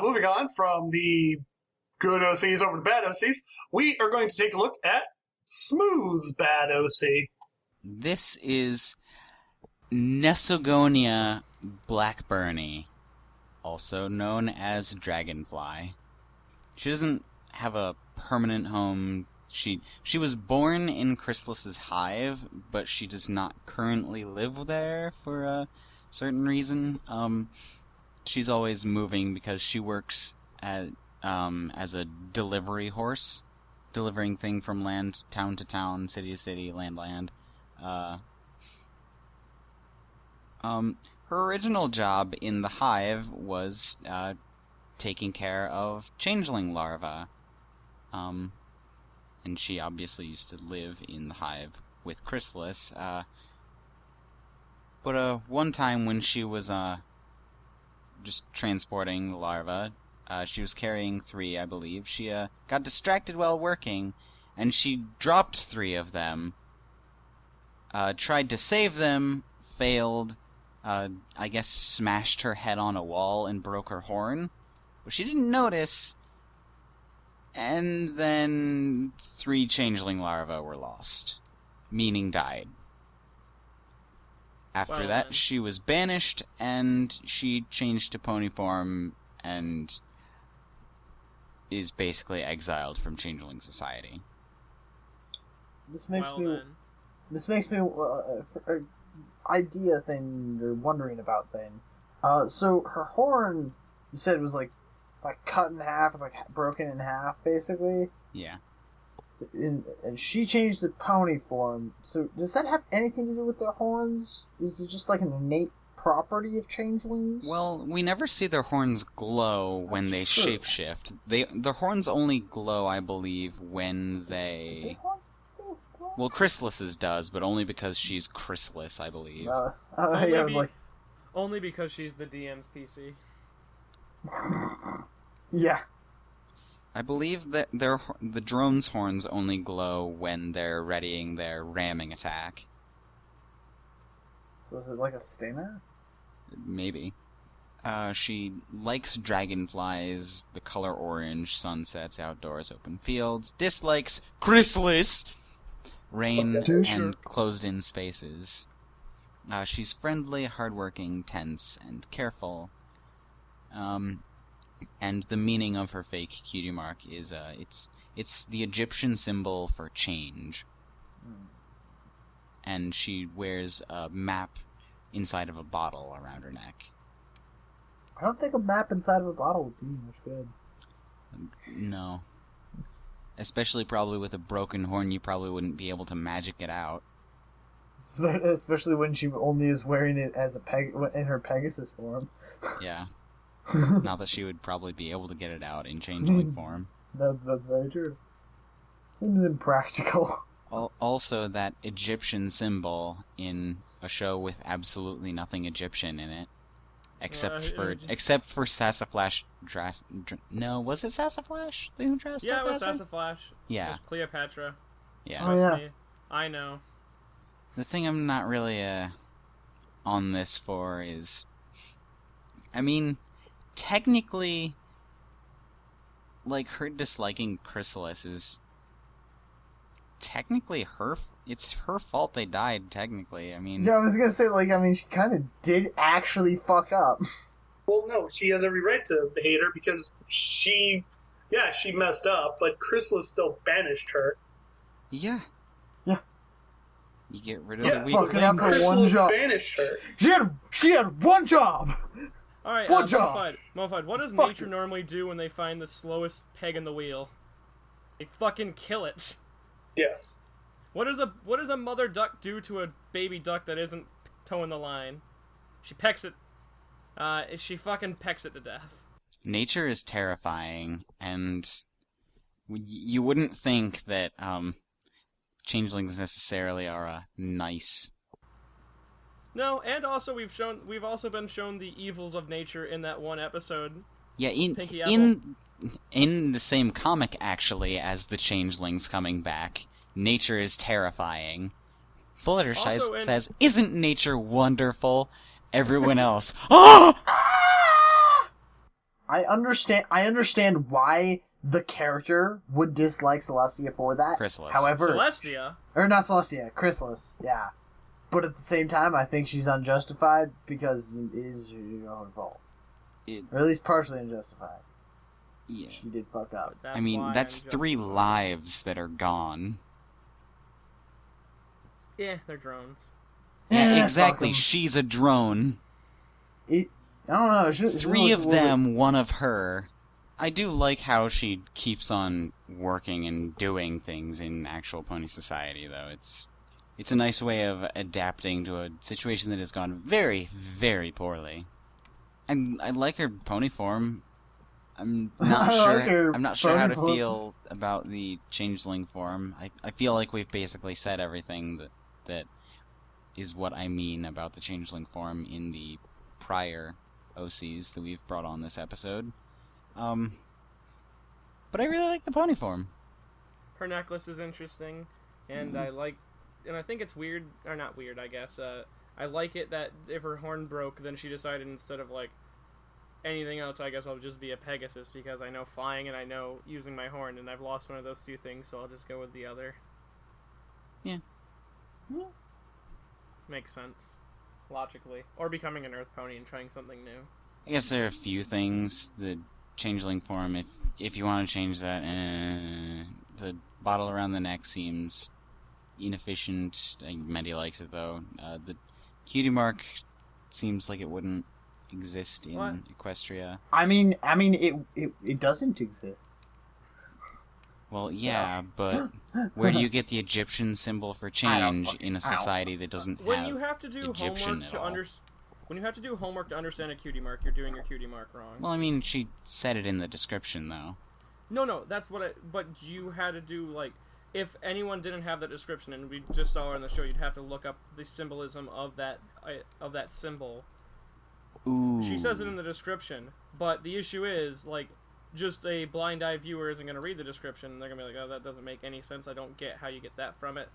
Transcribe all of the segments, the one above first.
Moving on from the good OCs over to bad OCs, we are going to take a look at Smooth's bad OC. This is Nessagonia Blackburnie, also known as Dragonfly. She doesn't have a permanent home. She was born in Chrysalis's hive, but she does not currently live there for a certain reason. She's always moving because she works as a delivery horse, delivering thing from land, town to town, city to city, land to land. Her original job in the hive was taking care of changeling larvae. And she obviously used to live in the hive with Chrysalis. But one time when she was just transporting the larvae, she was carrying 3, I believe. She got distracted while working, and she dropped 3 of them. Tried to save them, failed. I guess smashed her head on a wall and broke her horn. But she didn't notice. And then 3 changeling larvae were lost, meaning died. After that, she was banished, and she changed to pony form, and is basically exiled from changeling society. This makes me idea thing or wondering about thing. So her horn, you said was like cut in half, like broken in half, basically. Yeah. And she changed to pony form. So does that have anything to do with their horns? Is it just like an innate property of changelings? Well, we never see their horns glow when they shapeshift. The horns only glow, I believe, when they... Well, Chrysalis's does, but only because she's Chrysalis, I believe. Only because she's the DM's PC. Yeah. I believe that the drone's horns only glow when they're readying their ramming attack. So is it like a stinger? Maybe. She likes dragonflies, the color orange, sunsets, outdoors, open fields. Dislikes Chrysalis, rain, and closed-in spaces. She's friendly, hardworking, tense, and careful. And the meaning of her fake cutie mark is it's the Egyptian symbol for change. And she wears a map inside of a bottle around her neck. I don't think a map inside of a bottle would be much good. No. Especially probably with a broken horn, you probably wouldn't be able to magic it out. Especially when she only is wearing it as in her Pegasus form. Yeah. Not that she would probably be able to get it out in changeling form. That's very true. Seems impractical. Also, that Egyptian symbol in a show with absolutely nothing Egyptian in it, except for Sassaflash. No, was it Sassaflash? Yeah, it was Sassaflash. Yeah, it was Cleopatra. Yeah, Trust me. I know. The thing I'm not really on this for is, I mean, technically, like, her disliking Chrysalis is technically it's her fault they died, technically. I mean... Yeah, I was gonna say, she kind of did actually fuck up. Well, no, she has every right to hate her because she messed up, but Chrysalis still banished her. Yeah. Yeah. You get rid of the weak link. Chrysalis banished her. She had one job! Alright, one job! Mofad, what does nature normally do when they find the slowest peg in the wheel? They fucking kill it. Yes. What does a mother duck do to a baby duck that isn't towing the line? She pecks it. She fucking pecks it to death. Nature is terrifying, and you wouldn't think that changelings necessarily are nice. No, and also we've also been shown the evils of nature in that one episode. Yeah, in the same comic, actually, as the changelings coming back, nature is terrifying. Fluttershy says, "Isn't nature wonderful?" Everyone else, "Ah!" I understand why the character would dislike Celestia for that. Chrysalis. However, Celestia? or not Celestia, Chrysalis, yeah. But at the same time, I think she's unjustified because it is your own fault. Or at least partially unjustified. Yeah. She did fuck up. That's I mean, why that's I'm 3 justified. lives that are gone. Yeah, they're drones. Yeah, exactly. fuck 'em. She's a drone. I don't know. 3 of them, 1 of her. I do like how she keeps on working and doing things in actual pony society, though. It's a nice way of adapting to a situation that has gone very, very poorly. And I like her pony form. I'm not I sure. like her I'm not sure how pony to form. feel about the changeling form. I feel like we've basically said everything that is what I mean about the changeling form in the prior OCs that we've brought on this episode. But I really like the pony form. Her necklace is interesting, and I think it's weird, or not weird, I guess. I like it that if her horn broke, then she decided instead of like anything else, I guess I'll just be a Pegasus because I know flying and I know using my horn, and I've lost one of those 2 things, so I'll just go with the other. Yeah. Makes sense, logically. Or becoming an Earth Pony and trying something new. I guess there are a few things. The changeling form, if you want to change that, the bottle around the neck seems inefficient. Medi likes it though. The cutie mark seems like it wouldn't exist in What? Equestria. I mean, it doesn't exist. Well, yeah, but where do you get the Egyptian symbol for change in a society that doesn't When have you have to do Egyptian homework at to all? when you have to do homework to understand a cutie mark, you're doing your cutie mark wrong. Well, I mean, she said it in the description, though. No, that's what but you had to do, like, if anyone didn't have that description and we just saw her on the show, you'd have to look up the symbolism of that symbol. Ooh. She says it in the description, but the issue is, like, just a blind eye viewer isn't going to read the description, and they're going to be like, oh, that doesn't make any sense, I don't get how you get that from it.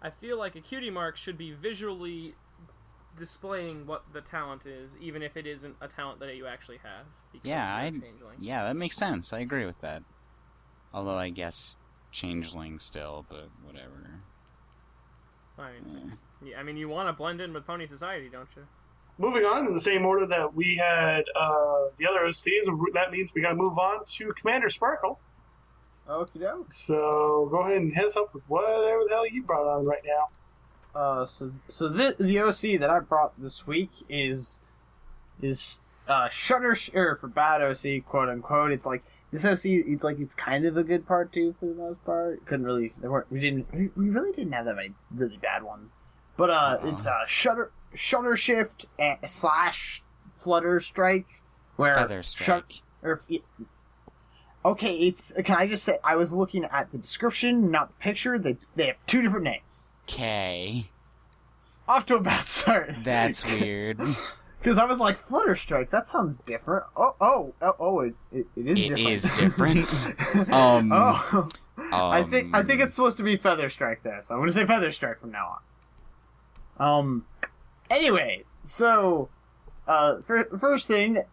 I feel like a cutie mark should be visually displaying what the talent is, even if it isn't a talent that you actually have. because Yeah, you're a changeling. Yeah, that makes sense. I agree with that. Although I guess changeling still, but whatever. I mean, you want to blend in with pony society, don't you? Moving on in the same order that we had the other OCs, that means we got to move on to Commander Sparkle. Okie doke. So go ahead and hit us up with whatever the hell you brought on right now. The OC that I brought this week is Shutter for bad OC, quote unquote. It's like this OC. It's kind of a good part too for the most part. We really didn't have that many really bad ones. But it's Shutter Shift / Flutter Strike, where Feather Strike. Okay, can I just say I was looking at the description, not the picture. They have 2 different names. Okay. Off to a bad start. That's weird. Because I was like, Flutter Strike, that sounds different. It is different. It is different. I think it's supposed to be Feather Strike there, so I'm gonna say Feather Strike from now on. Anyways, so first thing,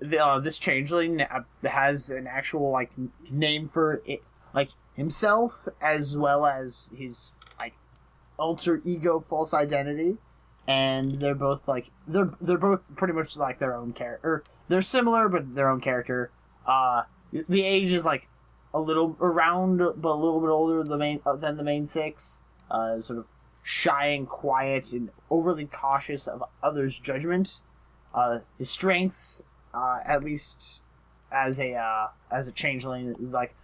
this changeling has an actual like name for it, like himself, as well as his like alter ego, false identity, and they're both like they're both pretty much like their own character. They're similar, but their own character. The age is like a little around, but a little bit older than the main 6. Sort of shy and quiet and overly cautious of others' judgment. His strengths, at least as a changeling, is like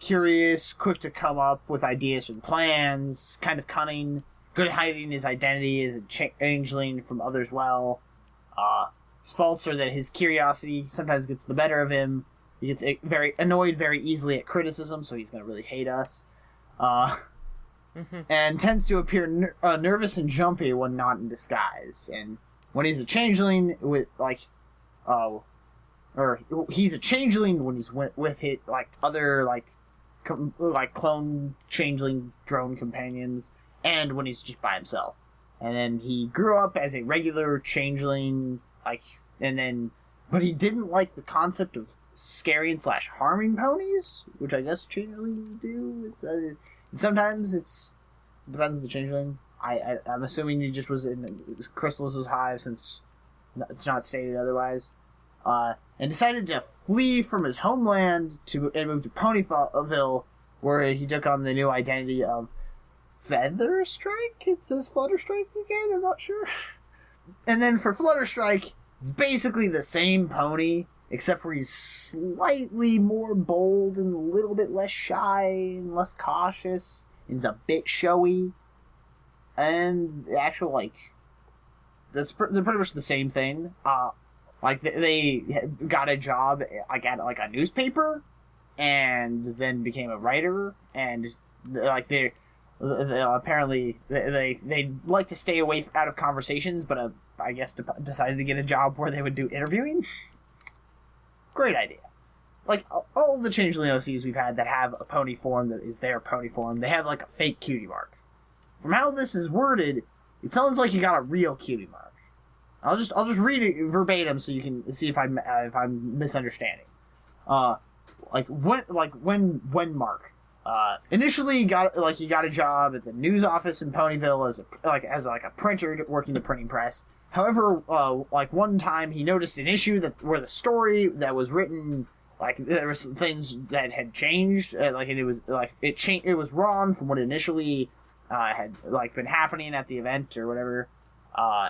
curious, quick to come up with ideas and plans, kind of cunning, good at hiding his identity as a changeling from others well. His faults are that his curiosity sometimes gets the better of him. He gets very annoyed very easily at criticism, so he's going to really hate us. And tends to appear nervous and jumpy when not in disguise. And when he's a changeling, he's a changeling when he's with it, like other clone changeling drone companions, and when he's just by himself. And then he grew up as a regular changeling, and then but he didn't like the concept of scaring / harming ponies, which I guess changelings do. Sometimes it depends on the changeling. I'm assuming he just was in Chrysalis's hive, since it's not stated otherwise. And decided to flee from his homeland and move to Ponyville, where he took on the new identity of Featherstrike? It says Flutterstrike again, I'm not sure. And then for Flutterstrike, it's basically the same pony, except for he's slightly more bold and a little bit less shy and less cautious. He's a bit showy. And the actual, they're pretty much the same thing. They got a job, at, a newspaper, and then became a writer, and, they apparently, they like to stay away out of conversations, but, I guess decided to get a job where they would do interviewing. Great idea. All the changeling OCs we've had that have a pony form that is their pony form, they have, a fake cutie mark. From how this is worded, it sounds like you got a real cutie mark. I'll just read it verbatim so you can see if I'm misunderstanding. When Mark initially he got a job at the news office in Ponyville as a printer working the printing press. However, one time he noticed an issue where the story that was written, there was things that had changed, and it was wrong from what initially had been happening at the event or whatever.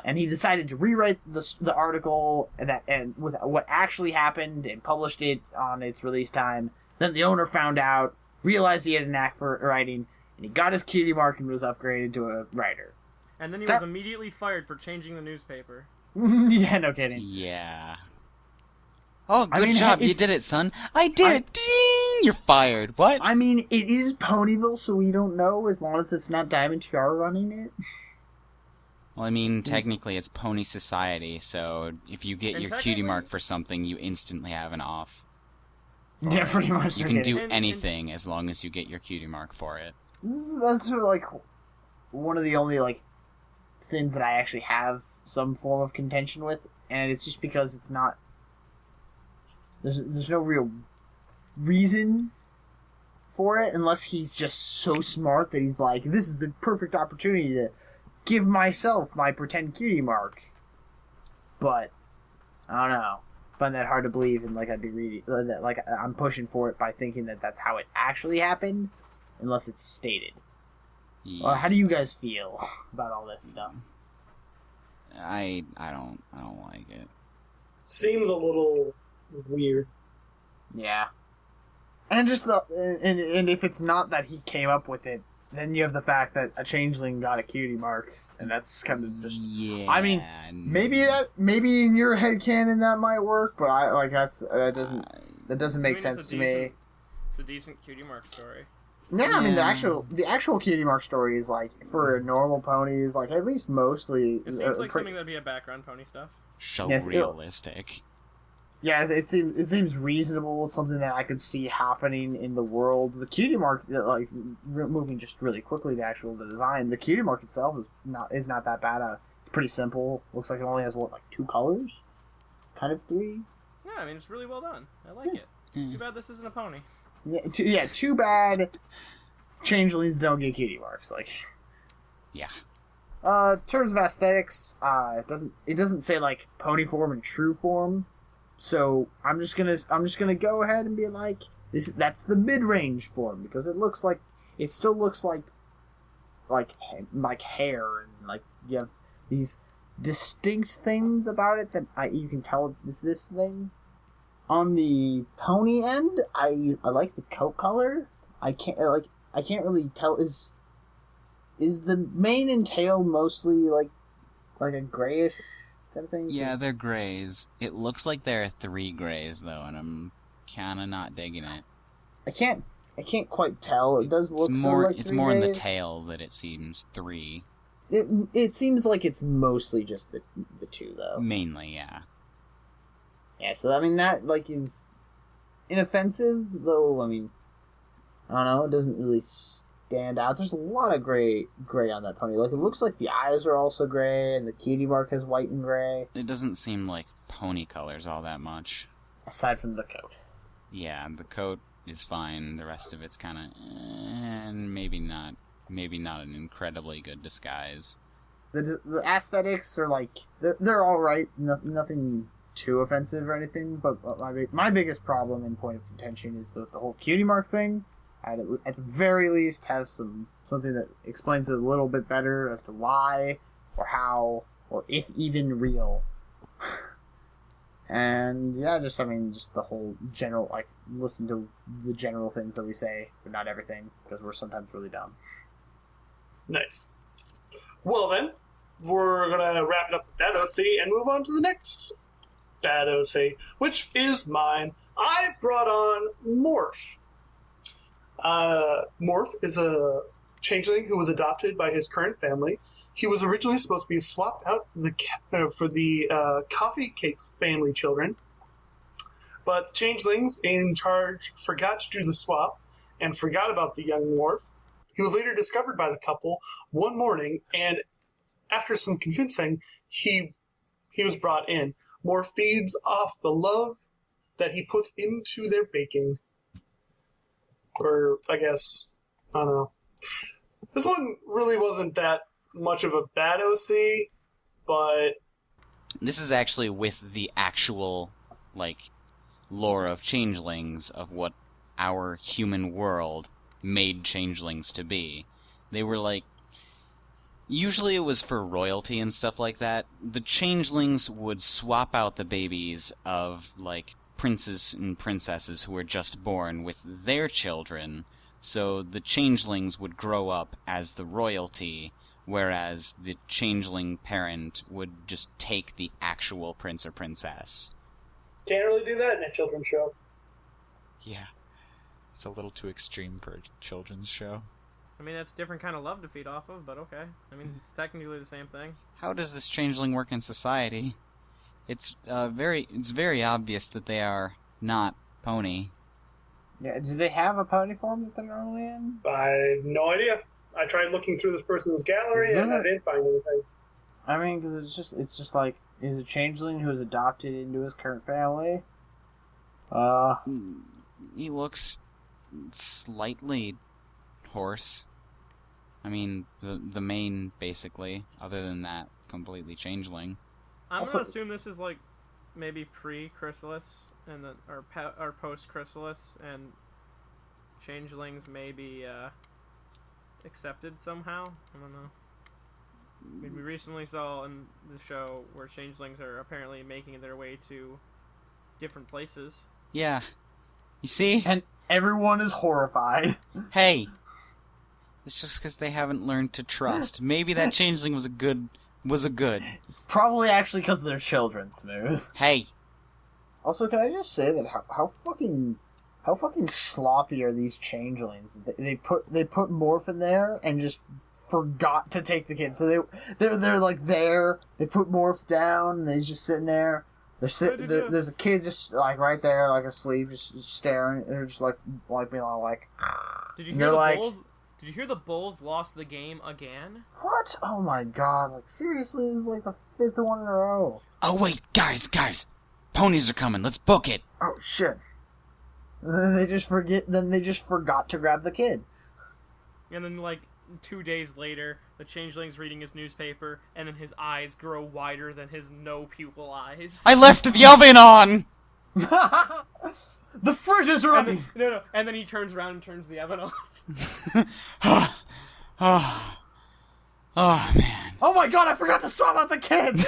And he decided to rewrite the article and with what actually happened and published it on its release time. Then the owner found out, realized he had a knack for writing, and he got his cutie mark and was upgraded to a writer. And then he was immediately fired for changing the newspaper. Yeah, no kidding. Yeah. Oh, good job. You did it, son. I did it. Ding! You're fired. What? I mean, it is Ponyville, so we don't know, as long as it's not Diamond Tiara running it. Well, I mean, technically it's Pony Society, so if you get your cutie mark for something, you instantly have an off. Yeah, pretty much. You can do anything as long as you get your cutie mark for it. That's sort of one of the only things that I actually have some form of contention with, and it's just because it's not. There's no real reason for it, unless he's just so smart that he's this is the perfect opportunity to give myself my pretend cutie mark. But I don't know. I find that hard to believe, and I'd be reading I'm pushing for it by thinking that that's how it actually happened, unless it's stated. Yeah. How do you guys feel about all this stuff? I don't like it. Seems a little weird. Yeah. And just and if it's not that he came up with it, then you have the fact that a changeling got a cutie mark, and that's kind of just. Yeah. I mean, maybe in your headcanon that might work, but that doesn't make sense to me. It's a decent cutie mark story. Yeah, I mean the actual cutie mark story is for normal ponies, at least mostly. It seems like something that'd be a background pony stuff. So realistic. Yeah, it seems reasonable. It's something that I could see happening in the world. The cutie mark, moving just really quickly to the design. The cutie mark itself is not that bad. It's pretty simple. Looks like it only has 2 colors, kind of 3. Yeah, I mean it's really well done. I like it. Too bad this isn't a pony. Yeah, too bad. Changelings don't get cutie marks. Yeah. In terms of aesthetics, it doesn't say pony form and true form. So I'm just gonna go ahead and be that's the mid-range form, because it still looks like hair, and you have these distinct things about it that you can tell it's this thing. On the pony end, I like the coat color. I can't really tell. Is the mane and tail mostly like a grayish kind of thing? Yeah, they're grays. It looks like there are 3 grays though, and I'm kind of not digging it. I can't quite tell. It does look it's more in the tail that it seems 3. It seems like it's mostly just the 2 though. Mainly, yeah. Yeah, so I mean that is inoffensive, though. I mean, I don't know. It doesn't really stand out. There's a lot of gray on that pony. It looks like the eyes are also gray, and the cutie mark has white and gray. It doesn't seem like pony colors all that much. Aside from the coat. Yeah, the coat is fine. The rest of it's kind of, and maybe not an incredibly good disguise. The aesthetics are like they're all right. Nothing too offensive or anything. But my biggest problem and point of contention is the whole cutie mark thing. I'd at the very least have something that explains it a little bit better as to why or how or if even real. And yeah, just the whole general, like, listen to the general things that we say, but not everything, because we're sometimes really dumb. Nice. Well then, we're gonna wrap it up with that OC and move on to the next bad OC, which is mine. I brought on Morph. Morph is a changeling who was adopted by his current family. He was originally supposed to be swapped out for the Coffee Cakes family children, but the changelings in charge forgot to do the swap and forgot about the young Morph. He was later discovered by the couple one morning, and after some convincing, he was brought in. Morph feeds off the love that he puts into their baking. Or, I guess, I don't know. This one really wasn't that much of a bad OC, but this is actually with the actual, like, lore of changelings, of what our human world made changelings to be. They were like, usually it was for royalty and stuff like that. The changelings would swap out the babies of, like, princes and princesses who were just born with their children, so the changelings would grow up as the royalty, whereas the changeling parent would just take the actual prince or princess. can't really do that in a children's show. Yeah. It's a little too extreme for a children's show. I mean, that's a different kind of love to feed off of, but okay. I mean, it's technically the same thing. How does this changeling work in society? It's very obvious that they are not pony. Yeah, do they have a pony form that they're normally in? I have no idea. I tried looking through this person's gallery and I didn't find anything. I mean, because it's just like, is a changeling who is adopted into his current family. He looks slightly horse. I mean, the main, basically. Other than that, completely changeling. I'm Also- gonna assume this is like maybe pre-chrysalis and or post-chrysalis, and changelings may be accepted somehow. I don't know. I mean, we recently saw in the show where changelings are apparently making their way to different places. Yeah. You see? And everyone is horrified. Hey! It's just because they haven't learned to trust. Maybe that changeling was a good... It's probably actually because they're children, Smooth. Hey! Also, can I just say that how fucking sloppy are these changelings? They put Morph in there and just forgot to take the kid. So they're like there. They put Morph down. And he's just sitting there. There's a kid just like right there, like asleep, just staring. They're just like being all like. Did you hear the Bulls? Did you hear the Bulls lost the game again? What? Oh my god! Like seriously, this is like the 5th one in a row. Oh wait, guys! Ponies are coming, let's book it! Oh shit. Then they just forgot to grab the kid. And then, like, 2 days later, the changeling's reading his newspaper, and then his eyes grow wider than his no-pupil eyes. I left the oven on! The fridge is running! And then he turns around and turns the oven off. Oh, man. Oh my god, I forgot to swap out the kid!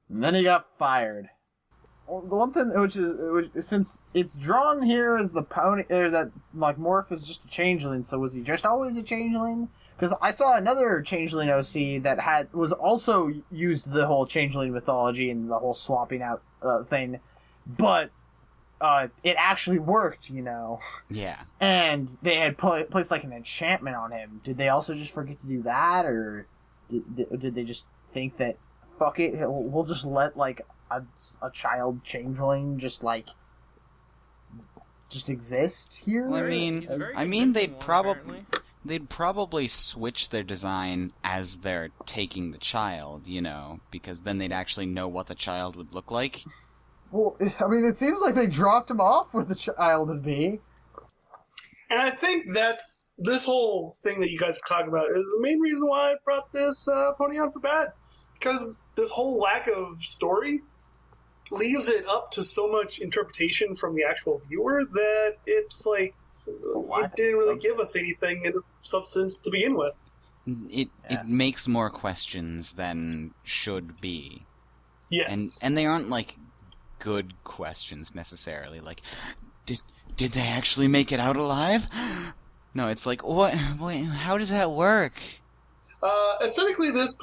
And then he got fired. Well, the one thing which since it's drawn here as the pony, that like Morph is just a changeling, so was he just always a changeling? Because I saw another changeling OC that was also used the whole changeling mythology and the whole swapping out thing, but it actually worked, you know. Yeah. And they had placed like an enchantment on him. Did they also just forget to do that, or did they just think that fuck it, we'll just let like a child changeling just exist here? Well, I mean, they'd probably. they'd probably switch their design as they're taking the child, because then they'd actually know what the child would look like. Well, I mean, it seems like they dropped him off where the child would be. And I think that's this whole thing that you guys were talking about is the main reason why I brought this pony on for bad. Because this whole lack of story leaves it up to so much interpretation from the actual viewer that it's like it didn't really give us anything in substance to begin with. It makes more questions than should be. Yes. And they aren't like good questions necessarily. Like, did they actually make it out alive? No, it's like, what? Wait, how does that work? Aesthetically, this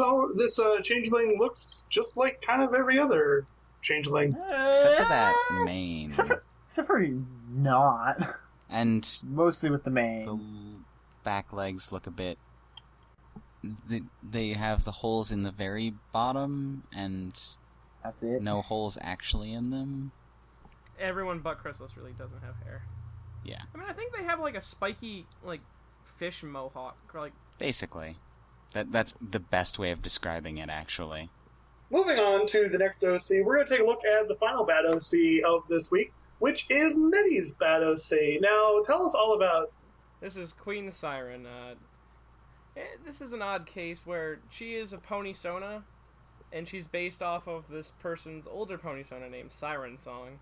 changeling looks just like kind of every other changeling. Except for that mane. Except for not. And mostly with the mane. The back legs look a bit... They have the holes in the very bottom, and... That's it? No holes actually in them. Everyone but Chrysalis really doesn't have hair. Yeah. I mean, I think they have, like, a spiky, like, fish mohawk. Or, like... Basically. That's the best way of describing it, actually. Moving on to the next OC, we're going to take a look at the final bad OC of this week, which is Nettie's bad OC. Now, tell us all about... This is Queen Siren. This is an odd case where she is a pony Sona, and she's based off of this person's older pony Sona named Siren Song.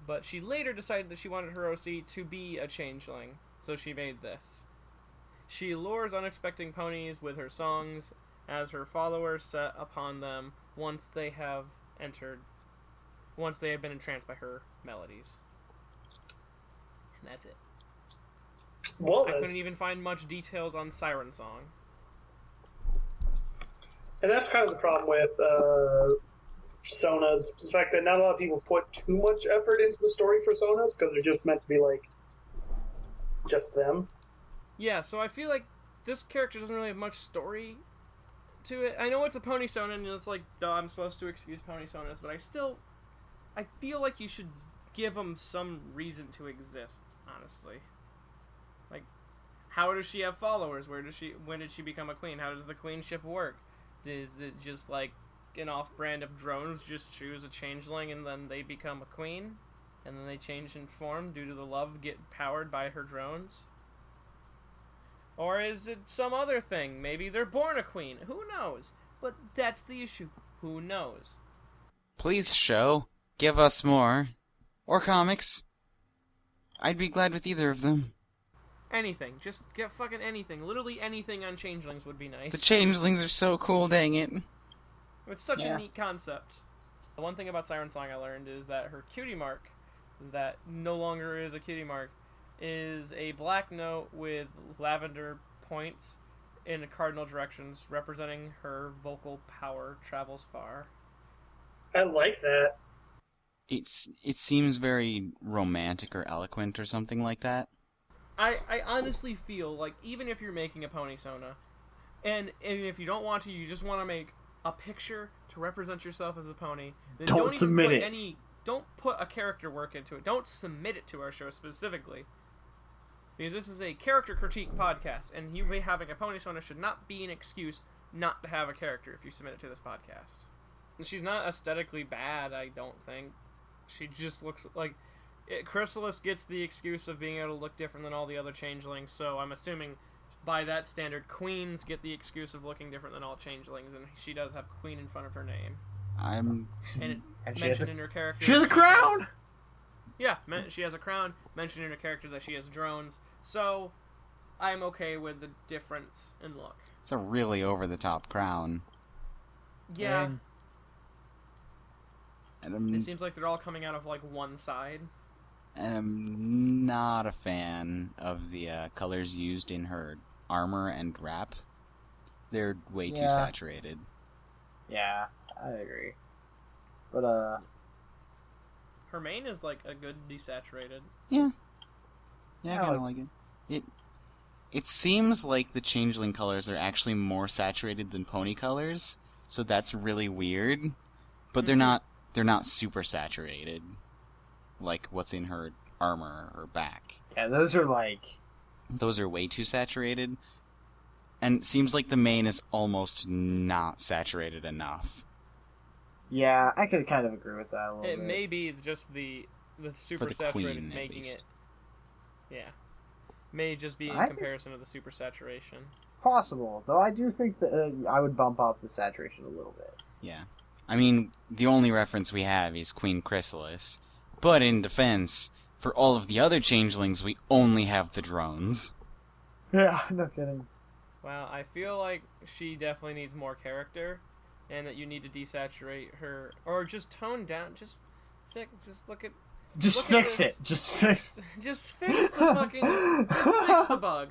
But she later decided that she wanted her OC to be a changeling, so she made this. She lures unexpected ponies with her songs as her followers set upon them once they have been entranced by her melodies. And that's it. Well, I couldn't even find much details on Siren Song. And that's kind of the problem with Sonas. The fact that not a lot of people put too much effort into the story for Sonas because they're just meant to be like just them. Yeah, so I feel like this character doesn't really have much story to it. I know it's a pony Sona, and it's like, duh, I'm supposed to excuse pony Sonas, but I feel like you should give them some reason to exist, honestly. Like, how does she have followers? When did she become a queen? How does the queenship work? Is it just like an off-brand of drones just choose a changeling and then they become a queen? And then they change in form due to the love get powered by her drones? Or is it some other thing? Maybe they're born a queen. Who knows? But that's the issue. Who knows? Please, show. Give us more. Or comics. I'd be glad with either of them. Anything. Just get fucking anything. Literally anything on Changelings would be nice. The Changelings are so cool, dang it. It's such a neat concept. The one thing about Siren Song I learned is that her cutie mark, that no longer is a cutie mark, is a black note with lavender points in cardinal directions, representing her vocal power travels far. I like that. It seems very romantic or eloquent or something like that. I honestly feel like even if you're making a pony Sona, and if you don't want to, you just want to make a picture to represent yourself as a pony, then don't submit it. Don't put a character work into it. Don't submit it to our show specifically. Because this is a character critique podcast, and you having a pony Sona should not be an excuse not to have a character if you submit it to this podcast. And she's not aesthetically bad, I don't think. She just looks like... Chrysalis gets the excuse of being able to look different than all the other changelings, so I'm assuming by that standard, queens get the excuse of looking different than all changelings, and she does have queen in front of her name. And she mentioned in her character... She has a crown! Yeah, she has a crown, mentioned in her character that she has drones, so I'm okay with the difference in look. It's a really over-the-top crown. Yeah. And it seems like they're all coming out of, like, one side. And I'm not a fan of the colors used in her armor and wrap. They're way too saturated. Yeah, I agree. But, her mane is, like, a good desaturated. Yeah. Yeah, I kind of like it. It seems like the changeling colors are actually more saturated than pony colors, so that's really weird. But they're not super saturated, like what's in her armor or back. Yeah, those are like... Those are way too saturated. And it seems like the main is almost not saturated enough. Yeah, I could kind of agree with that a little It bit. may be just the super the saturated queen, at making least. it. Yeah. May just be in I- comparison to the super saturation. Possible, though I do think that I would bump up the saturation a little bit. Yeah. I mean, the only reference we have is Queen Chrysalis. But in defense, for all of the other changelings, we only have the drones. Yeah, no kidding. Well, I feel like she definitely needs more character, and that you need to desaturate her, or just tone down. Just look at. Just Look at fix this. it. Just fix. Just fix the fucking. Fix the bug.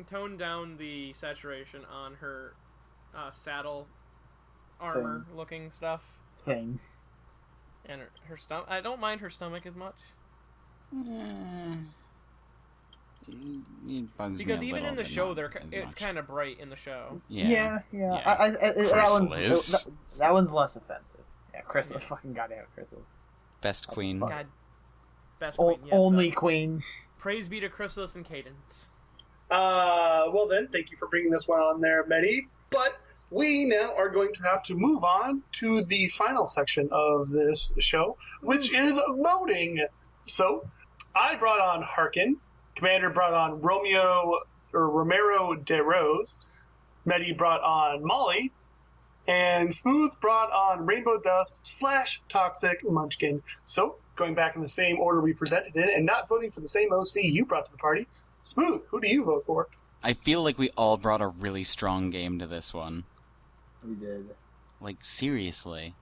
Tone down the saturation on her saddle armor looking stuff, thing. and her stomach. I don't mind her stomach as much. It bugs Because me a even little, in the but show, not as it's much. kind of bright in the show. Yeah. Yeah. Chrysalis. That one's less offensive. Yeah, Chrysalis. Fucking goddamn Chrysalis. Best queen. fuck. God, best queen. Yes, Only queen. praise be to Chrysalis and Cadence. Well then, thank you for bringing this one on there, Medi. But we now are going to have to move on to the final section of this show, which is voting. So, I brought on Harkin. Commander brought on Romero de Rose. Medi brought on Molly. And Smooth brought on Rainbow Dust / Toxic Munchkin. So, going back in the same order we presented it, and not voting for the same OC you brought to the party, Smooth, who do you vote for? I feel like we all brought a really strong game to this one. We did. Like, seriously.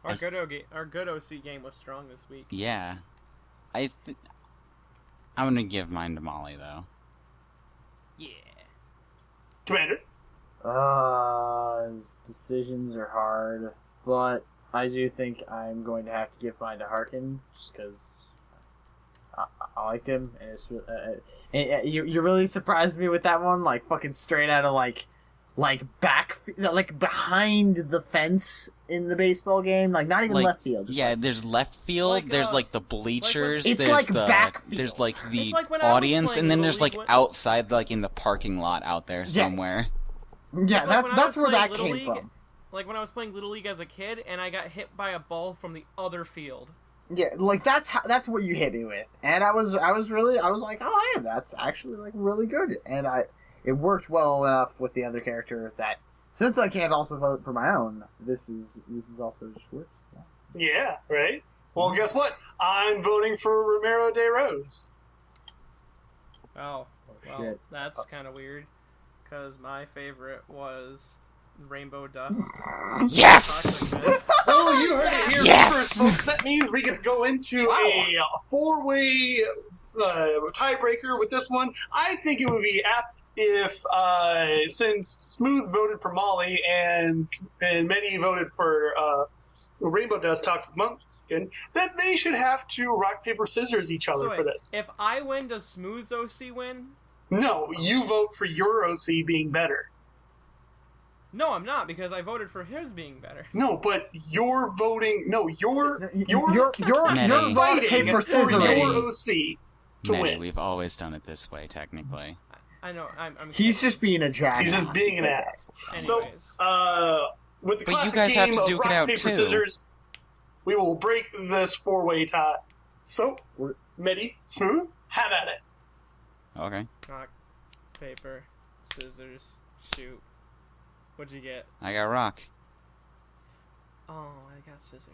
Our good OC game was strong this week. Yeah. I'm gonna give mine to Molly, though. Yeah. Commander? His decisions are hard, but I do think I'm going to have to give mine to Harkin, just because I liked him, and you really surprised me with that one, like fucking straight out of like behind the fence in the baseball game, like not even Like, left field. Just Yeah, there's left field, Like, there's like the bleachers, It's there's like the backfield. there's like the It's like when I was audience, playing and then Little there's like League when- outside, like in the parking lot out there somewhere. yeah, It's like when I that's was where playing that Little came League, from. Like when I was playing Little League as a kid, and I got hit by a ball from the other field. Yeah, like that's what you hit me with, and I was like, oh yeah, that's actually like really good, and it worked well enough with the other character that since I can't also vote for my own, this is also just works. Yeah. Yeah, right? Well, guess what? I'm voting for Romero de Rose. Oh, well, shit. that's kind of weird, because my favorite was Rainbow Dust. Yes! Well, you heard it here Yes! first, folks. That means we get to go into a four-way tiebreaker with this one. I think it would be apt if, since Smooth voted for Molly and many voted for Rainbow Dust Toxic Munchkin, that they should have to rock, paper, scissors each other So for wait, this. If I win, does Smooth's OC win? No, you vote for your OC being better. No, I'm not, because I voted for his being better. No, but you're voting. No, you're You're Many. rock fighting paper for scissors. Many. your OC to Many, win. we've always done it this way, technically. I know, I'm He's kidding. just being a jackass. He's just being an It's okay. ass. So, Anyways. with the But you classic guys have game to of duke it rock, out, paper, too. scissors, we will break this four-way tie. So, Medi, Smooth, have at it. Okay. Rock, paper, scissors, shoot. What'd you get? I got rock. Oh, I got scissors.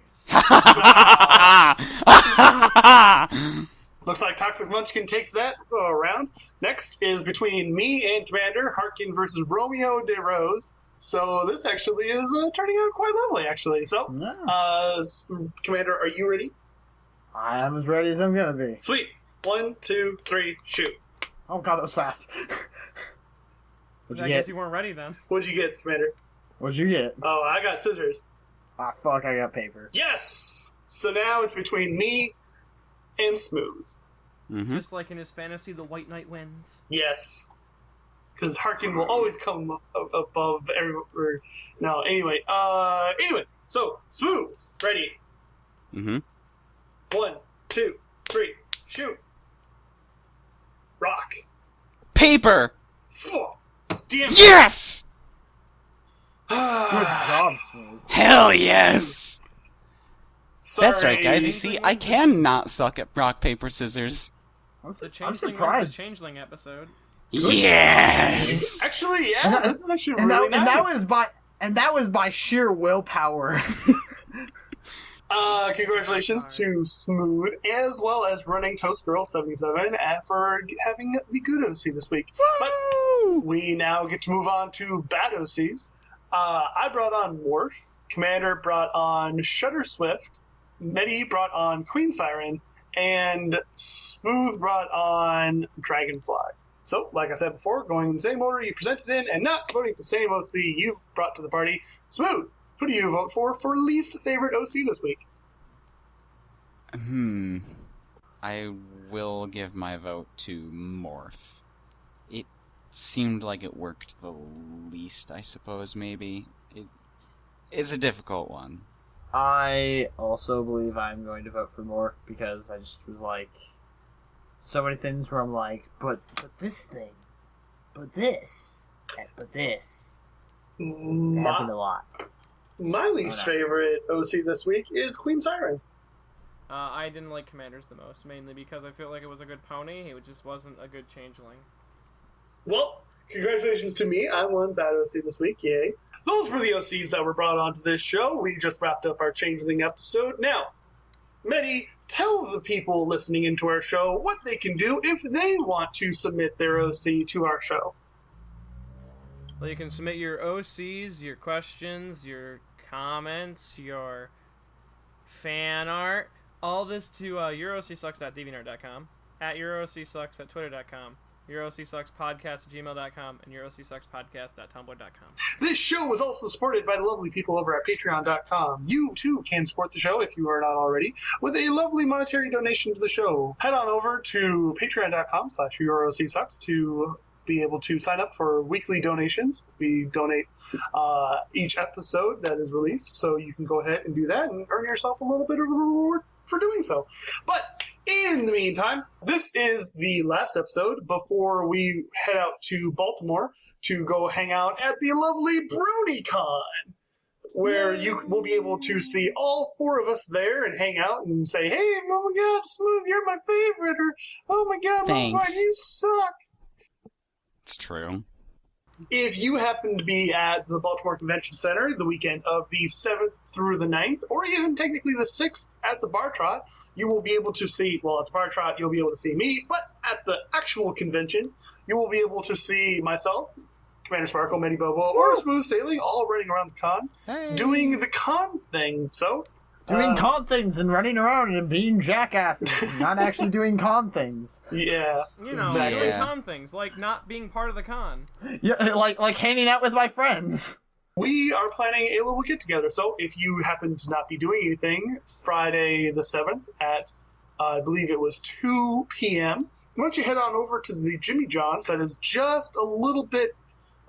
Looks like Toxic Munchkin takes that round. Next is between me and Commander, Harkin versus Romeo de Rose. So this actually is turning out quite lovely, actually. So, Yeah. Commander, are you ready? I'm as ready as I'm gonna be. Sweet. 1, 2, 3, shoot. Oh god, that was fast. What'd I you guess get? you weren't ready then. What'd you get, Commander? What'd you get? Oh, I got scissors. Ah, fuck, I got paper. Yes! So now it's between me and Smooth. Mm-hmm. Just like in his fantasy, the White Knight wins. Yes. Because Harkin will always come above everywhere. No, anyway. So, Smooth. Ready. Mm-hmm. 1, 2, 3, shoot. Rock. Paper! Fuck. damn it! Yes! Good job, Smooth. Hell yes! Sorry. That's right, guys. You see, I can not suck at rock, paper, scissors. I'm I'm surprised. The Changeling episode. Yes! Actually, yeah, And that- this is actually And really that, nice. that was by sheer willpower. Congratulations to Smooth, as well as Running Toast Girl 77 for having the good OC this week. But we now get to move on to bad OCs. I brought on Morph, Commander brought on Shutter Swift, Medi brought on Queen Siren, and Smooth brought on Dragonfly. So, like I said before, going in the same order you presented in and not voting for the same OC you brought to the party. Smooth, who do you vote for least favorite OC this week? I will give my vote to Morph. It seemed like it worked the least, I suppose, maybe. It is a difficult one. I also believe I'm going to vote for Morph because I just was like, so many things where I'm like, but this thing, but this, but this. It happened a lot. My least favorite OC this week is Queen Siren. I didn't like Commanders the most, mainly because I feel like it was a good pony. It just wasn't a good changeling. Well, congratulations to me. I won bad OC this week. Yay. Those were the OCs that were brought onto this show. We just wrapped up our Changeling episode. Now, Medi, tell the people listening into our show what they can do if they want to submit their OC to our show. Well, you can submit your OCs, your questions, your comments, your fan art, all this to yourocsucks.deviantart.com, at yourocsucks@twitter.com, yourocsuckspodcast@gmail.com, and yourocsuckspodcast.tumblr.com. This show is also supported by the lovely people over at patreon.com. You, too, can support the show if you are not already with a lovely monetary donation to the show. Head on over to patreon.com/yourocsucks to be able to sign up for weekly donations. We donate each episode that is released, so you can go ahead and do that and earn yourself a little bit of a reward for doing so. But in the meantime, this is the last episode before we head out to Baltimore to go hang out at the lovely BronyCon, where you will be able to see all four of us there and hang out and say, hey, oh my god, Smooth, you're my favorite, or oh my god, Thanks. motherfucker, you suck. It's true. If you happen to be at the Baltimore Convention Center the weekend of the 7th through the 9th, or even technically the 6th at the Bar Trot, you will be able to see, well, at the Bar Trot, you'll be able to see me, but at the actual convention, you will be able to see myself, Commander Sparkle, Medi Bobo, or Smooth Sailing, all running around the con, doing the con thing. So, Doing con things and running around and being jackasses, not actually doing con things. yeah, You know, exactly. doing Yeah. con things, like not being part of the con. Yeah, like hanging out with my friends. We are planning a little get-together, so if you happen to not be doing anything, Friday the 7th at, I believe it was 2 p.m., why don't you head on over to the Jimmy John's that is just a little bit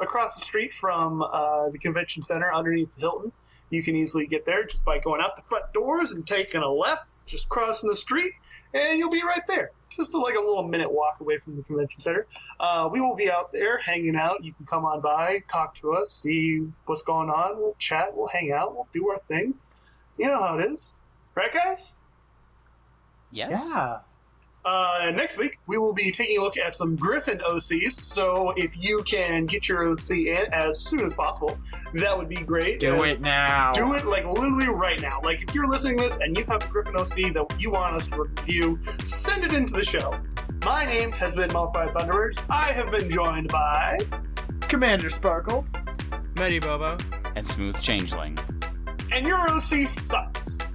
across the street from the convention center underneath the Hilton. You can easily get there just by going out the front doors and taking a left, just crossing the street, and you'll be right there. Just like a little minute walk away from the convention center. We will be out there hanging out. You can come on by, talk to us, see what's going on. We'll chat, we'll hang out, we'll do our thing. You know how it is. Right, guys? Yes? Yeah. Next week, we will be taking a look at some Griffin OCs, so if you can get your OC in as soon as possible, that would be great. Do it now. Do it, like, literally right now. Like, if you're listening to this and you have a Griffin OC that you want us to review, send it into the show. My name has been Modified Thunderbirds. I have been joined by... Commander Sparkle. Medi Bobo. And Smooth Changeling. And your OC sucks.